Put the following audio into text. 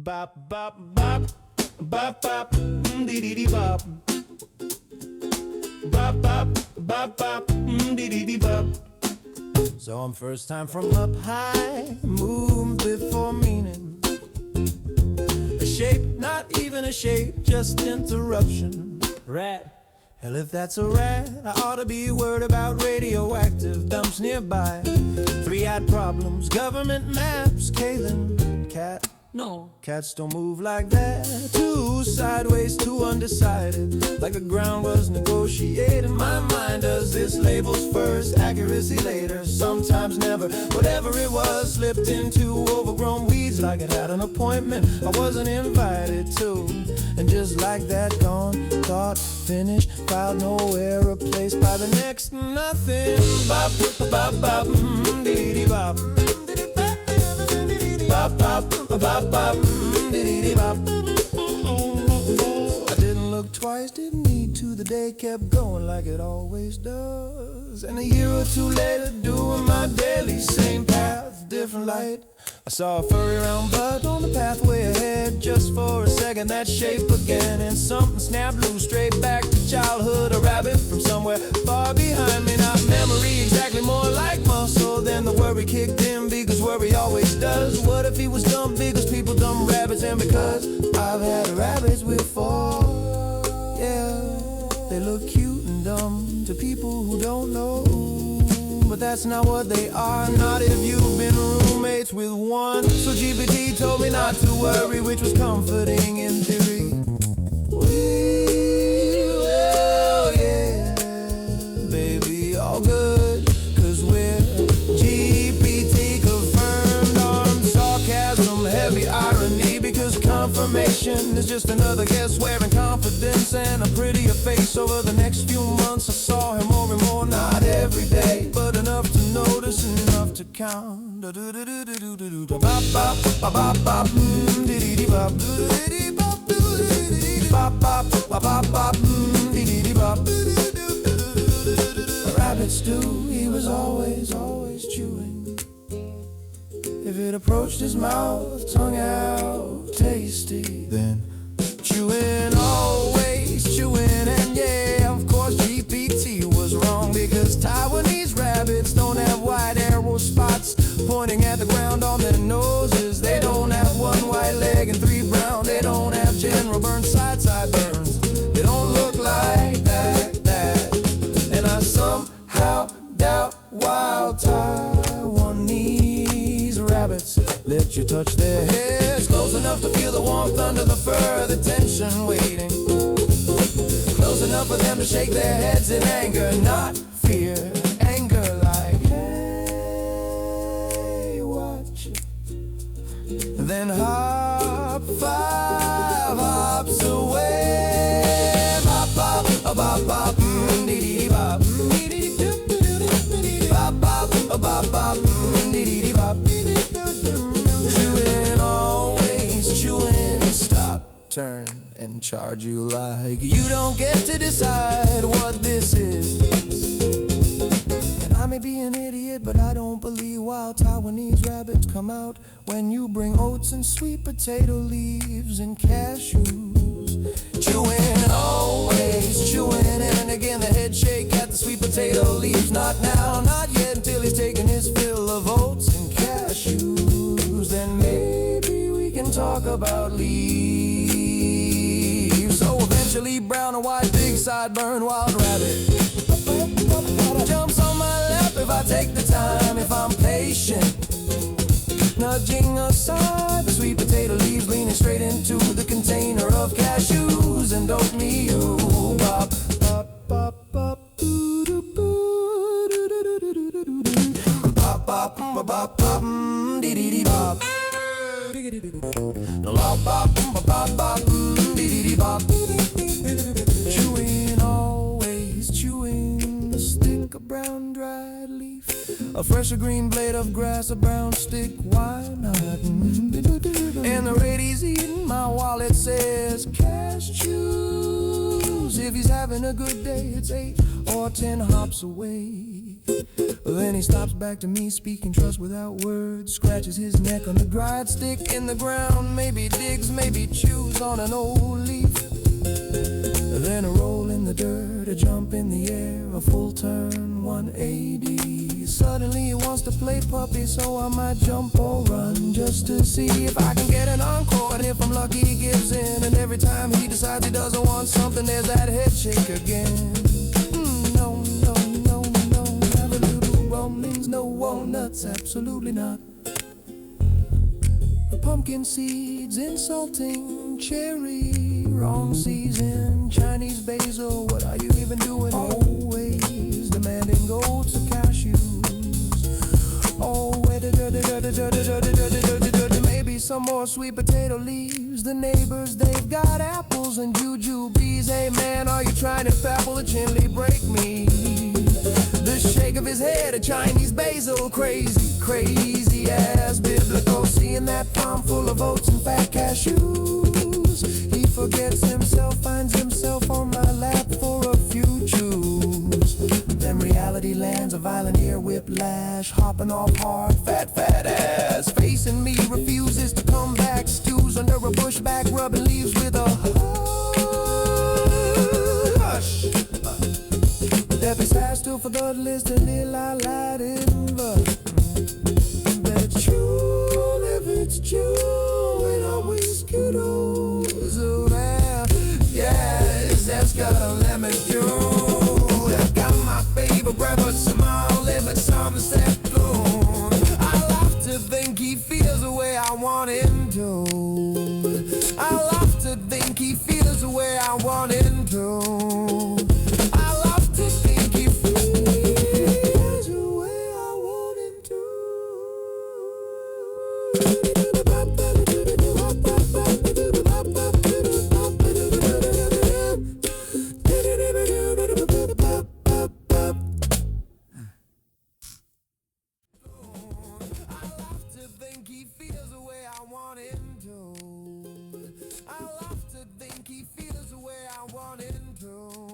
bop bop bop bop bop dee dee dee bop bop bop bop bop dee dee dee bop. So I'm first time from up high, move before meaning. A shape, not even a shape, just interruption. Rat. Hell, if that's a rat, I ought to be worried about radioactive dumps nearby. Three-eyed problems, government maps, Kaylin, cat. No, cats don't move like that. Too sideways, too undecided, like the ground was negotiated. My mind does this, labels first, accuracy later, sometimes never. Whatever it was slipped into overgrown weeds like it had an appointment I wasn't invited to. And just like that, gone, thought, finished, filed nowhere, replaced by the next nothing. Bop, bop, bop, dee dee bop. Bop, bop, bop, bop, dee dee bop. I didn't look twice, didn't need to. The day kept going like it always does. And a year or two later, doing my daily same path, different light. I saw a furry round bud on the pathway ahead. Just for a second, that shape again, and something snapped loose, straight back to childhood. A rabbit from somewhere far behind me, not memory, exactly more like muscle. Then the worry kicked in, because worry always does. What if he was dumb because people dumb rabbits? And because I've had rabbits before, yeah, they look cute and dumb to people who don't know. But that's not what they are, not if you've been roommates with one. So GPT told me not to worry, which was comforting in theory. Well, yeah, baby, all good, 'cause we're GPT confirmed on sarcasm, heavy irony, because confirmation is just another guess, wearing confidence and a prettier face. Over the next few months I saw him more and more, not every day, but enough to notice, enough to count. Bop bop bop bop bop dee dee dee bop bop bop bop bop bop dee dee dee bop. Rabbit stew, he was always chewing. If it approached his mouth, tongue out, tasty, then chewing, always chewing. And yeah, of course GPT was wrong, because Taiwanese rabbits don't have white arrow spots pointing at the ground on their noses. They don't have one white leg and three brown. They don't have General Burnside sideburns. They don't look like that. And I somehow doubt wild Taiwanese rabbits let you touch their heads close enough to feel the warmth under the fur, the tension waiting. Close enough for them to shake their heads in anger, not fear. Anger like, hey, watch it. Then hop 5 hops away. Bop, bop, bop, bop, dee dee bop. Bop, bop, bop, bop, dee dee bop. Chewing, always chewing. Stop, turn, and charge you like you don't get to decide what this is. And I may be an idiot, but I don't believe wild Taiwanese rabbits come out when you bring oats and sweet potato leaves and cashews. Chewing, always chewing, and again the head shake at the sweet potato leaves. Not now, not yet, until he's taken his fill of oats and cashews. Then maybe we can talk about leaves. So eventually brown and white, big sideburn wild rabbit jumps on my lap if I take the time, if I'm patient. Nudging aside the sweet potato leaves, leaning straight into the container of cashews. And don't me you bop bop bop bop doo doo boo doo doo doo doo doo doo doo. Bop bop bop bop bop dee dee dee bop. Bop bop bop bop dee dee dee bop. Chewing, always chewing, a stick of brown dried leaf, a fresh or green blade of grass, a brown stick, why not? And the rate he's eating, my wallet says cashews. If he's having a good day, it's 8 or 10 hops away. Then he stops back to me, speaking trust without words, scratches his neck on the dried stick in the ground, maybe digs maybe chews on an old leaf. Then a roll in the dirt, a jump in the air, a full turn 180. Suddenly he wants to play puppy, so I might jump or run just to see if I can get an encore. And if I'm lucky he gives in, and every time he decides he doesn't want something, there's that head shake again. No, no, no, no, have a little rumblings, no walnuts, absolutely not. Pumpkin seeds, insulting cherry, wrong season, Chinese basil, what are you even doing? Always demanding goats or cashews. Oh, maybe some more sweet potato leaves. The neighbors, they've got apples and jujubes. Hey man, are you trying to babble or gently break me? The shake of his head, a Chinese basil, crazy, crazy as biblical. Seeing that palm full of oats and fat cashews, he forgets himself, finds himself on my lap for a few chews. Then reality lands, a violent ear whiplash, hopping off hard, fat ass. Facing me, refuses to come back, stews under a bush back, rubbing leaves with a hush. Step is high, still for the list, and I light in that you never it's true, and always kudos. Oh, man, yes, that's got a lemon juice. I've got my favorite breakfast, small liver, some step bloom. I love to think he feels the way I want him to. I love to think he feels the way I want him to. He feels the way I want him to. I love to think he feels the way I want him to.